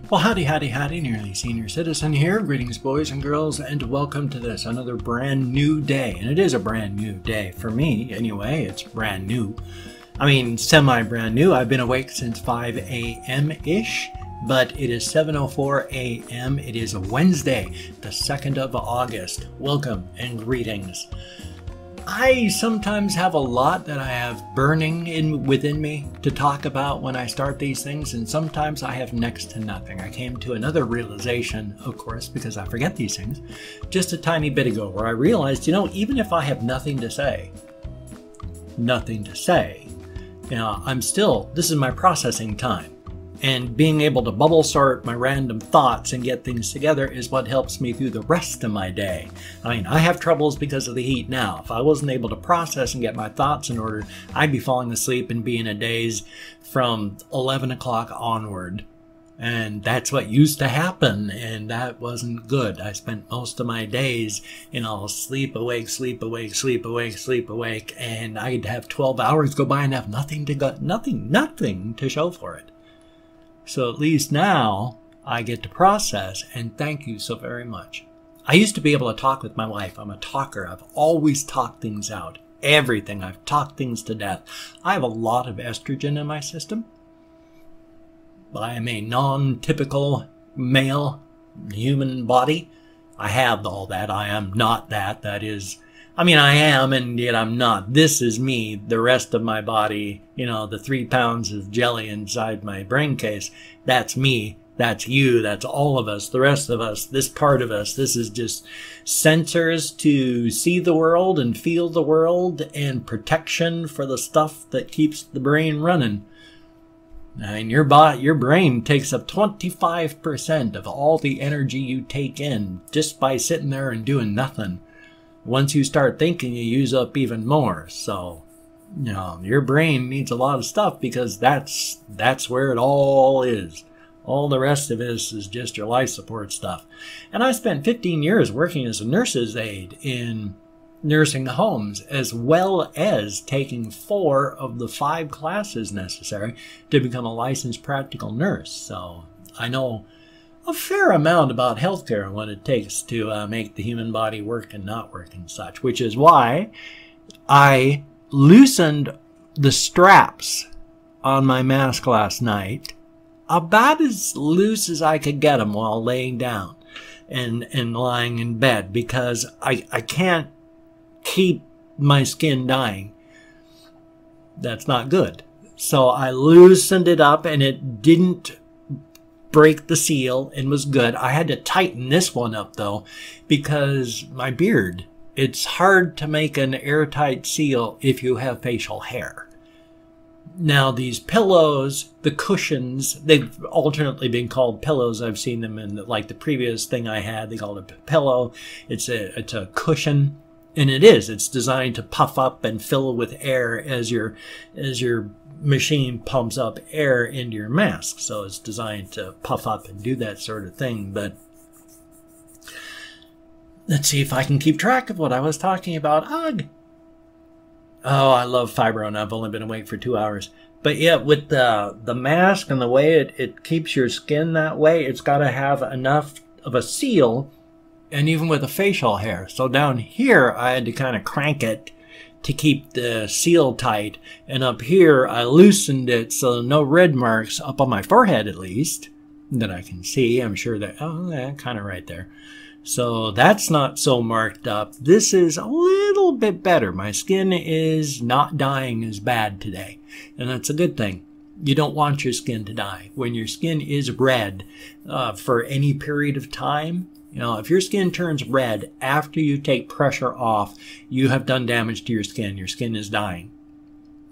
Well, howdy, howdy, howdy, nearly senior citizen here. Greetings, boys and girls, and welcome to this, another brand new day. And it is a brand new day for me, anyway. It's brand new. I mean, semi-brand new. I've been awake since 5 a.m.-ish, but it is 7:04 a.m. It is a Wednesday, the 2nd of August. Welcome and greetings. I sometimes have a lot that I have burning within me to talk about when I start these things, and sometimes I have next to nothing. I came to another realization, of course, because I forget these things, just a tiny bit ago, where I realized, even if I have nothing to say, I'm still, this is my processing time. And being able to bubble sort my random thoughts and get things together is what helps me through the rest of my day. I mean, I have troubles because of the heat now. If I wasn't able to process and get my thoughts in order, I'd be falling asleep and be in a daze from 11 o'clock onward. And that's what used to happen, and that wasn't good. I spent most of my days, sleep awake, and I'd have 12 hours go by and have nothing to show for it. So at least now I get to process, and thank you so very much. I used to be able to talk with my wife. I'm a talker. I've always talked things out. Everything. I've talked things to death. I have a lot of estrogen in my system. I am a non-typical male human body. I have all that. I am not that. That is, I am, and yet I'm not. This is me. The rest of my body, the 3 pounds of jelly inside my brain case, that's me. That's you. That's all of us. The rest of us, this part of us. This is just sensors to see the world and feel the world, and protection for the stuff that keeps the brain running. I mean, your brain takes up 25% of all the energy you take in just by sitting there and doing nothing. Once you start thinking, you use up even more. So, your brain needs a lot of stuff because that's where it all is. All the rest of this is just your life support stuff. And I spent 15 years working as a nurse's aide in nursing homes, as well as taking 4 of the 5 classes necessary to become a licensed practical nurse. So I know a fair amount about healthcare and what it takes to make the human body work and not work and such, which is why I loosened the straps on my mask last night about as loose as I could get them while laying down and lying in bed, because I can't keep my skin dying. That's not good. So I loosened it up, and it didn't break the seal and was good. I had to tighten this one up though, because my beard, it's hard to make an airtight seal if you have facial hair. Now these pillows, the cushions, they've alternately been called pillows. I've seen them in the previous thing I had, they called it a pillow. It's a cushion. And it's designed to puff up and fill with air as your machine pumps up air into your mask. So it's designed to puff up and do that sort of thing. But let's see if I can keep track of what I was talking about. Ugh. Oh, I love fibro, and I've only been awake for 2 hours. But yeah, with the mask and the way it keeps your skin that way, it's got to have enough of a seal. And even with the facial hair. So down here, I had to kind of crank it to keep the seal tight. And up here, I loosened it so no red marks up on my forehead, at least, that I can see. I'm sure that, kind of right there. So that's not so marked up. This is a little bit better. My skin is not dying as bad today. And that's a good thing. You don't want your skin to die. When your skin is red for any period of time, if your skin turns red after you take pressure off, you have done damage to your skin. Your skin is dying.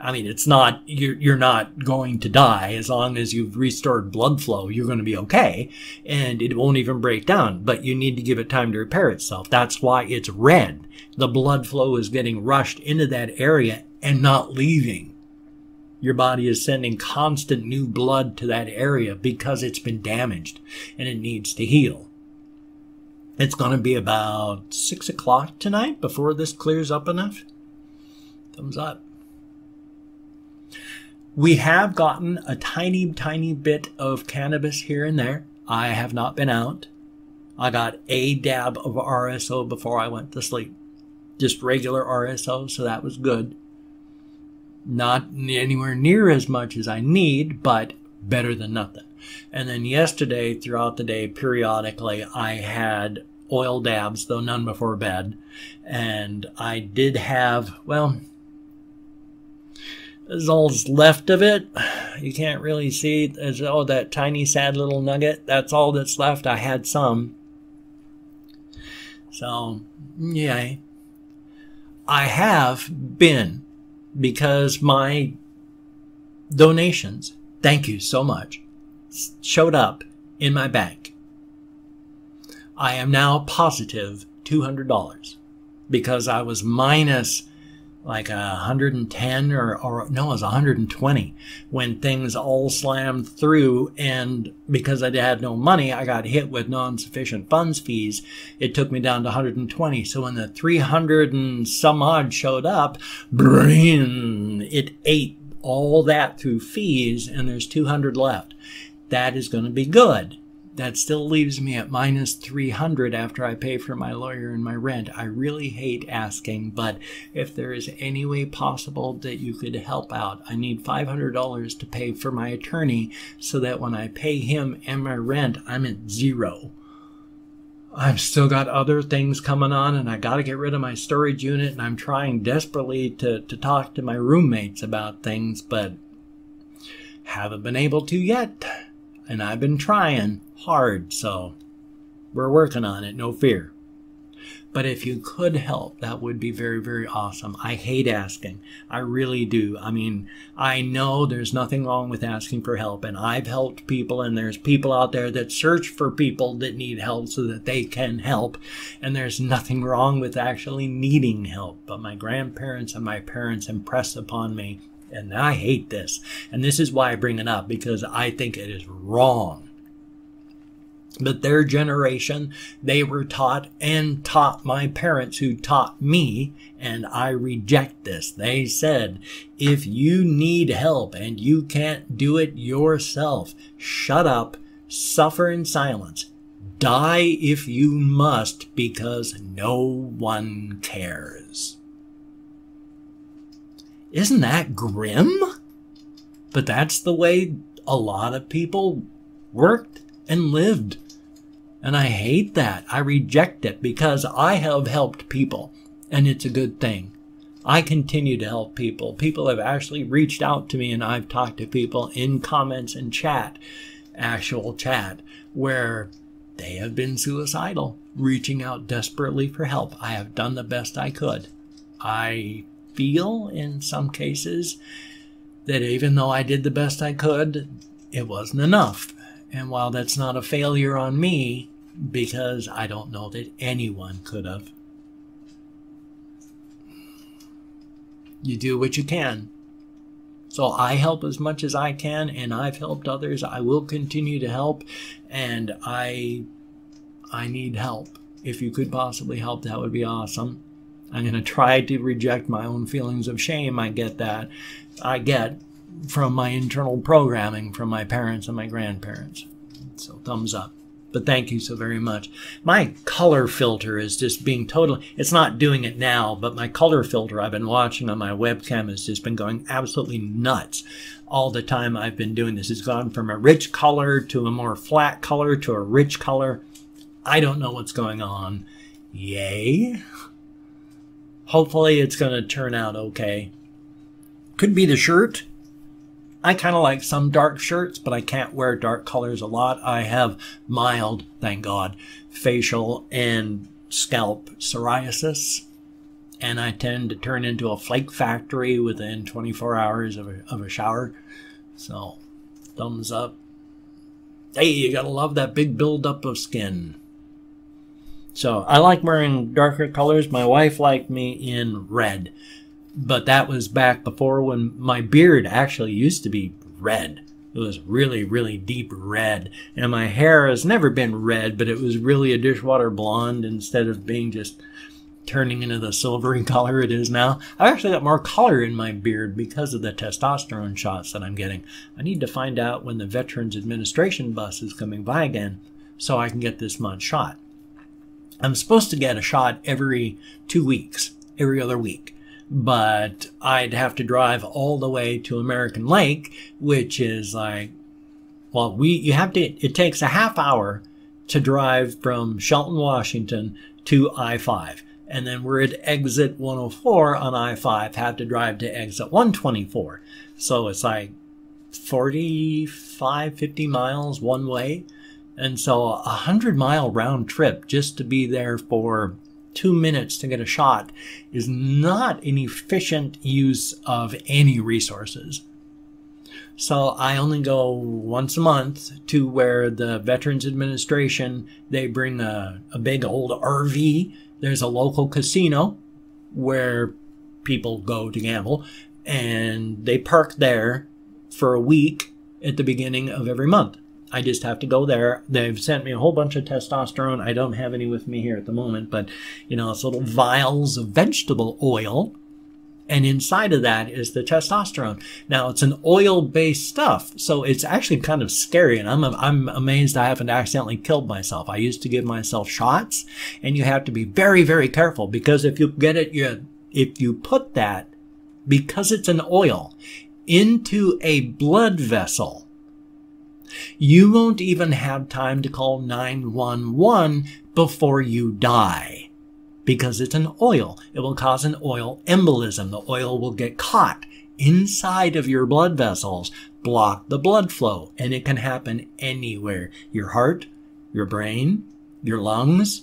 I mean, it's not, you're not going to die as long as you've restored blood flow. You're going to be okay, and it won't even break down, but you need to give it time to repair itself. That's why it's red. The blood flow is getting rushed into that area and not leaving. Your body is sending constant new blood to that area because it's been damaged and it needs to heal. It's going to be about 6 o'clock tonight before this clears up enough. Thumbs up. We have gotten a tiny bit of cannabis here and there. I have not been out. I got a dab of RSO before I went to sleep. Just regular RSO, so that was good. Not anywhere near as much as I need, but better than nothing. And then yesterday, throughout the day, periodically, I had oil dabs, though none before bed. And I did have, well, there's all that's left of it. You can't really see. There's, oh, that tiny, sad little nugget. That's all that's left. I had some. So, yeah. I have been, because my donations, thank you so much, showed up in my bank. I am now positive $200 because I was minus like 110 or no, it was 120 when things all slammed through, and because I had no money, I got hit with non-sufficient funds fees. It took me down to 120. So when the 300 and some odd showed up, it ate all that through fees, and there's 200 left. That is going to be good. That still leaves me at minus 300 after I pay for my lawyer and my rent. I really hate asking, but if there is any way possible that you could help out, I need $500 to pay for my attorney so that when I pay him and my rent, I'm at zero. I've still got other things coming on, and I got to get rid of my storage unit, and I'm trying desperately to talk to my roommates about things, but haven't been able to yet. And I've been trying hard, so we're working on it, no fear. But if you could help, that would be very, very awesome. I hate asking. I really do. I mean, I know there's nothing wrong with asking for help, and I've helped people, and there's people out there that search for people that need help so that they can help, and there's nothing wrong with actually needing help. But my grandparents and my parents impress upon me, and I hate this. And this is why I bring it up, because I think it is wrong. But their generation, they were taught and taught my parents who taught me, and I reject this. They said, if you need help and you can't do it yourself, shut up, suffer in silence, die if you must, because no one cares. Isn't that grim? But that's the way a lot of people worked and lived. And I hate that. I reject it because I have helped people, and it's a good thing. I continue to help people. People have actually reached out to me, and I've talked to people in comments and chat, actual chat, where they have been suicidal, reaching out desperately for help. I have done the best I could. I feel in some cases that even though I did the best I could, it wasn't enough. And while that's not a failure on me, because I don't know that anyone could have, you do what you can. So I help as much as I can, and I've helped others. I will continue to help, and I need help. If you could possibly help, that would be awesome. I'm going to try to reject my own feelings of shame. I get that. I get from my internal programming from my parents and my grandparents. So thumbs up. But thank you so very much. My color filter is just being total. It's not doing it now, but my color filter I've been watching on my webcam has just been going absolutely nuts all the time I've been doing this. It's gone from a rich color to a more flat color to a rich color. I don't know what's going on. Yay. Hopefully it's going to turn out okay. Could be the shirt. I kind of like some dark shirts, but I can't wear dark colors a lot. I have mild, thank God, facial and scalp psoriasis, and I tend to turn into a flake factory within 24 hours of a shower. So, thumbs up. Hey, you gotta love that big buildup of skin. So I like wearing darker colors. My wife liked me in red, but that was back before when my beard actually used to be red. It was really, really deep red. And my hair has never been red, but it was really a dishwater blonde instead of being just turning into the silvery color it is now. I've actually got more color in my beard because of the testosterone shots that I'm getting. I need to find out when the Veterans Administration bus is coming by again so I can get this month's shot. I'm supposed to get a shot every 2 weeks, every other week. But I'd have to drive all the way to American Lake, which is like, well, it takes a half hour to drive from Shelton, Washington to I-5. And then we're at exit 104 on I-5, have to drive to exit 124. So it's like 45, 50 miles one way. And so a 100-mile round trip just to be there for 2 minutes to get a shot is not an efficient use of any resources. So I only go once a month to where the Veterans Administration, they bring a big old RV. There's a local casino where people go to gamble, and they park there for a week at the beginning of every month. I just have to go there. They've sent me a whole bunch of testosterone. I don't have any with me here at the moment, but, you know, it's little vials of vegetable oil. And inside of that is the testosterone. Now, it's an oil-based stuff, so it's actually kind of scary, and I'm amazed I haven't accidentally killed myself. I used to give myself shots, and you have to be very, very careful, because if you get it, if you put that, because it's an oil, into a blood vessel, you won't even have time to call 911 before you die. Because it's an oil. It will cause an oil embolism. The oil will get caught inside of your blood vessels, block the blood flow, and it can happen anywhere. Your heart, your brain, your lungs,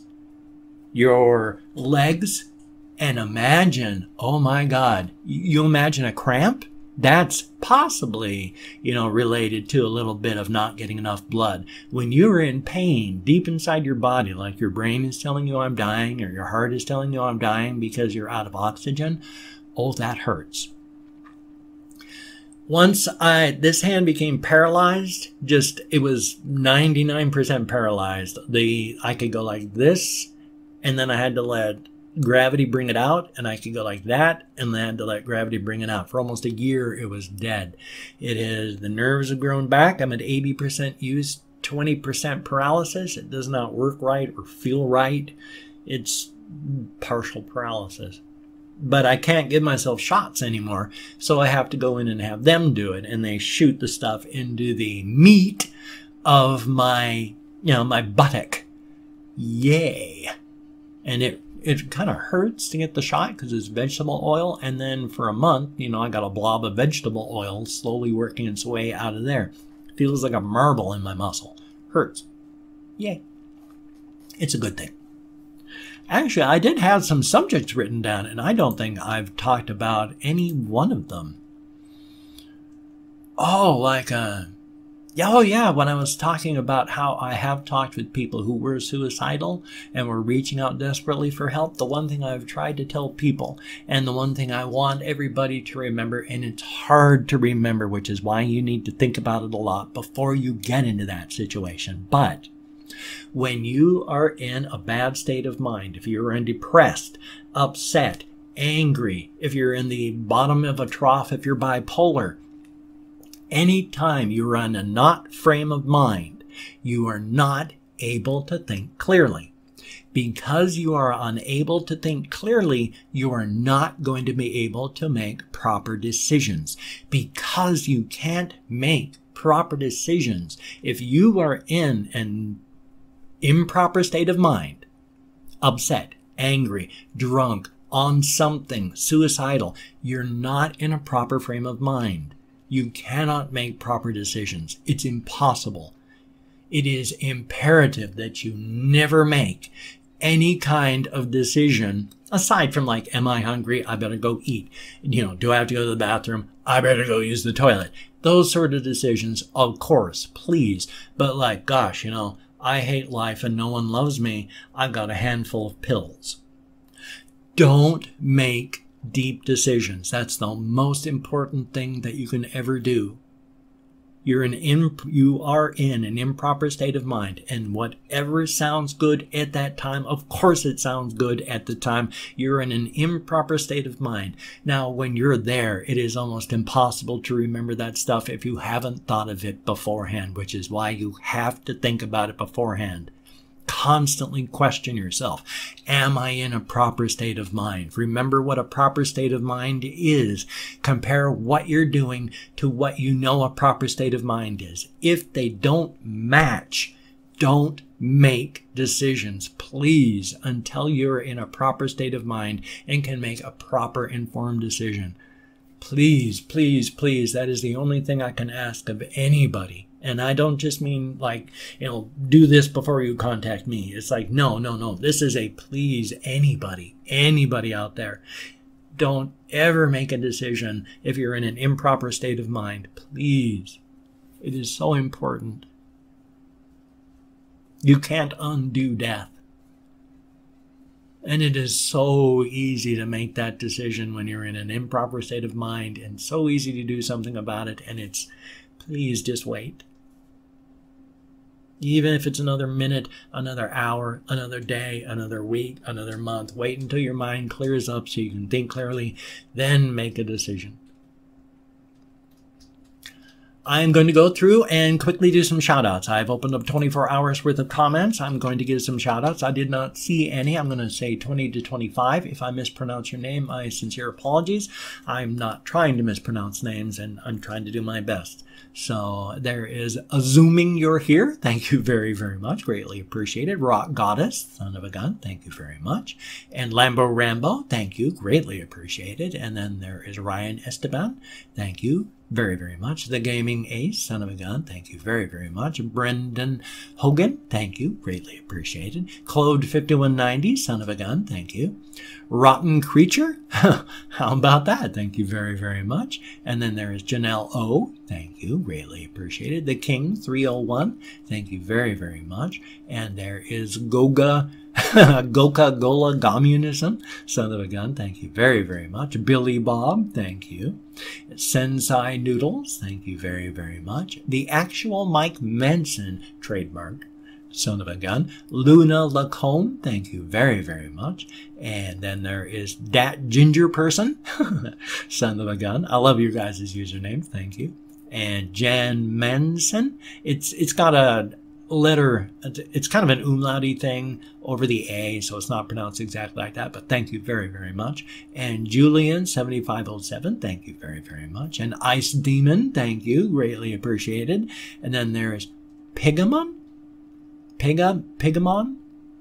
your legs, and imagine, oh my God, you imagine a cramp? That's possibly, you know, related to a little bit of not getting enough blood. When you're in pain deep inside your body, like your brain is telling you I'm dying, or your heart is telling you I'm dying because you're out of oxygen, oh, that hurts. Once this hand became paralyzed, it was 99% paralyzed. I could go like this, and then I had to let gravity bring it out, and I could go like that, and then I had to let gravity bring it out. For almost a year, it was dead. The nerves have grown back. I'm at 80% use, 20% paralysis. It does not work right or feel right. It's partial paralysis. But I can't give myself shots anymore, so I have to go in and have them do it, and they shoot the stuff into the meat of my buttock. Yay. And it kind of hurts to get the shot because it's vegetable oil. And then for a month, I got a blob of vegetable oil slowly working its way out of there. Feels like a marble in my muscle. Hurts. Yay. It's a good thing. Actually, I did have some subjects written down, and I don't think I've talked about any one of them. When I was talking about how I have talked with people who were suicidal and were reaching out desperately for help, the one thing I've tried to tell people, and the one thing I want everybody to remember, and it's hard to remember, which is why you need to think about it a lot before you get into that situation. But when you are in a bad state of mind, if you're depressed, upset, angry, if you're in the bottom of a trough, if you're bipolar, anytime you're in a not frame of mind, you are not able to think clearly. Because you are unable to think clearly, you are not going to be able to make proper decisions. Because you can't make proper decisions, if you are in an improper state of mind, upset, angry, drunk, on something, suicidal, you're not in a proper frame of mind. You cannot make proper decisions. It's impossible. It is imperative that you never make any kind of decision aside from like, am I hungry? I better go eat. Do I have to go to the bathroom? I better go use the toilet. Those sort of decisions, of course, please. But gosh, I hate life and no one loves me. I've got a handful of pills. Don't make deep decisions. That's the most important thing that you can ever do. You are in an improper state of mind, and whatever sounds good at that time, of course it sounds good at the time. You're in an improper state of mind. Now, when you're there, it is almost impossible to remember that stuff if you haven't thought of it beforehand, which is why you have to think about it beforehand. Constantly question yourself. Am I in a proper state of mind? Remember what a proper state of mind is. Compare what you're doing to what you know a proper state of mind is. If they don't match, don't make decisions, please, until you're in a proper state of mind and can make a proper informed decision. Please, please, please, that is the only thing I can ask of anybody. And I don't just mean like, do this before you contact me. It's like, no. This is a please, anybody out there. Don't ever make a decision if you're in an improper state of mind. Please. It is so important. You can't undo death. And it is so easy to make that decision when you're in an improper state of mind, and so easy to do something about it. And it's, please just wait. Even if it's another minute, another hour, another day, another week, another month, wait until your mind clears up so you can think clearly, then make a decision. I'm going to go through and quickly do some shout-outs. I've opened up 24 hours worth of comments. I'm going to give some shout-outs. I did not see any. I'm going to say 20 to 25. If I mispronounce your name, my sincere apologies. I'm not trying to mispronounce names, and I'm trying to do my best. So there is Assuming You're Here. Thank you very, very much. Greatly appreciated. Rock Goddess, son of a gun. Thank you very much. And Lambo Rambo. Thank you. Greatly appreciated. And then there is Ryan Esteban. Thank you very, very much. The Gaming Ace, son of a gun. Thank you very, very much. Brendan Hogan. Thank you. Greatly appreciated. Claude 5190, son of a gun. Thank you. Rotten Creature. How about that? Thank you very, very much. And then there is Janelle O. Thank you. Greatly appreciated. The King 301. Thank you very, very much. And there is Goga Gola Communism, son of a gun. Thank you very, very much. Billy Bob. Thank you. Sensei Noodles. Thank you very, very much. The Actual Mike Manson trademark, son of a gun. Luna Lacombe, thank you very, very much. And then there is Dat Ginger Person, son of a gun. I love your guys' usernames, thank you. And Jan Manson, it's got a letter, it's kind of an umlaut-y thing over the A, so it's not pronounced exactly like that, but thank you very, very much. And Julian7507, thank you very, very much. And Ice Demon, thank you, greatly appreciated. And then there's Pigamon? Pigamon?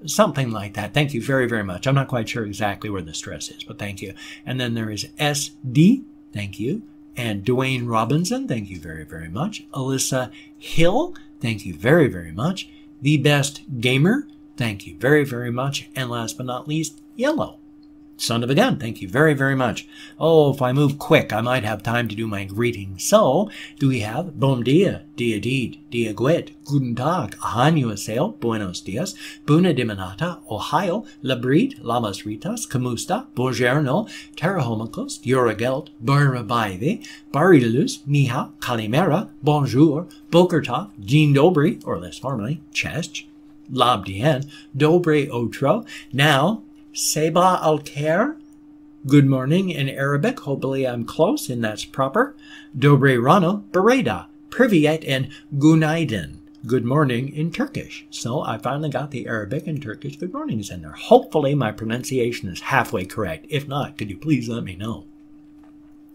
Something like that. Thank you very, very much. I'm not quite sure exactly where the stress is, but thank you. And then there is SD, thank you. And Dwayne Robinson, thank you very, very much. Alyssa Hill, thank you very, very much. The Best Gamer, thank you very, very much. And last but not least, Yellow, son of a gun, thank you very, very much. Oh, if I move quick, I might have time to do my greetings. So, do we have Bom dia, dia did, dia guet, guten tag, annyeonghaseyo, buenos dias, buna dimanata, ohio, labrit, lamas ritas, kamusta, buongiorno, terahomikos, yoragelt, barabaive, barilus, niha, kalimera, bonjour, bokertov, jean dobry, or less formally, chest, labdien, dobre otro. Now, Seba Alker, good morning in Arabic. Hopefully I'm close and that's proper. Dobre Rano, Bereda, Privyet, and Günaydın, good morning in Turkish. So I finally got the Arabic and Turkish good mornings in there. Hopefully my pronunciation is halfway correct. If not, could you please let me know?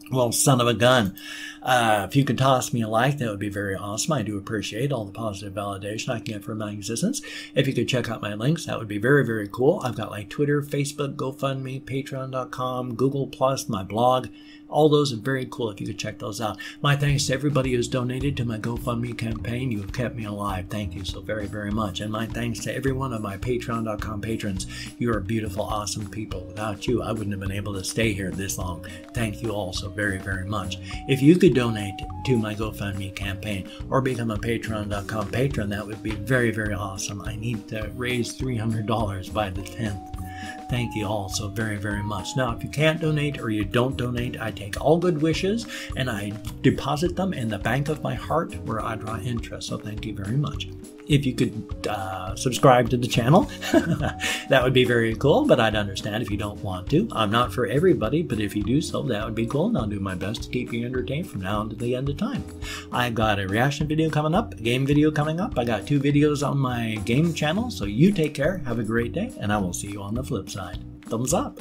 Well, son of a gun, if you could toss me a like, that would be very awesome. I do appreciate all the positive validation I can get from my existence. If you could check out my links, that would be very, very cool. I've got like Twitter, Facebook, GoFundMe, Patreon.com, Google+, my blog. All those are very cool if you could check those out. My thanks to everybody who's donated to my GoFundMe campaign. You have kept me alive. Thank you so very, very much. And my thanks to every one of my Patreon.com patrons. You are beautiful, awesome people. Without you, I wouldn't have been able to stay here this long. Thank you all so very, very much. If you could donate to my GoFundMe campaign or become a Patreon.com patron, that would be very, very awesome. I need to raise $300 by the 10th. Thank you all so very, very much. Now, if you can't donate or you don't donate, I take all good wishes and I deposit them in the bank of my heart where I draw interest. So thank you very much. If you could subscribe to the channel, that would be very cool, but I'd understand if you don't want to. I'm not for everybody, but if you do so, that would be cool, and I'll do my best to keep you entertained from now until the end of time. I've got a reaction video coming up, a game video coming up. I got 2 videos on my game channel, so you take care, have a great day, and I will see you on the flip side. Thumbs up.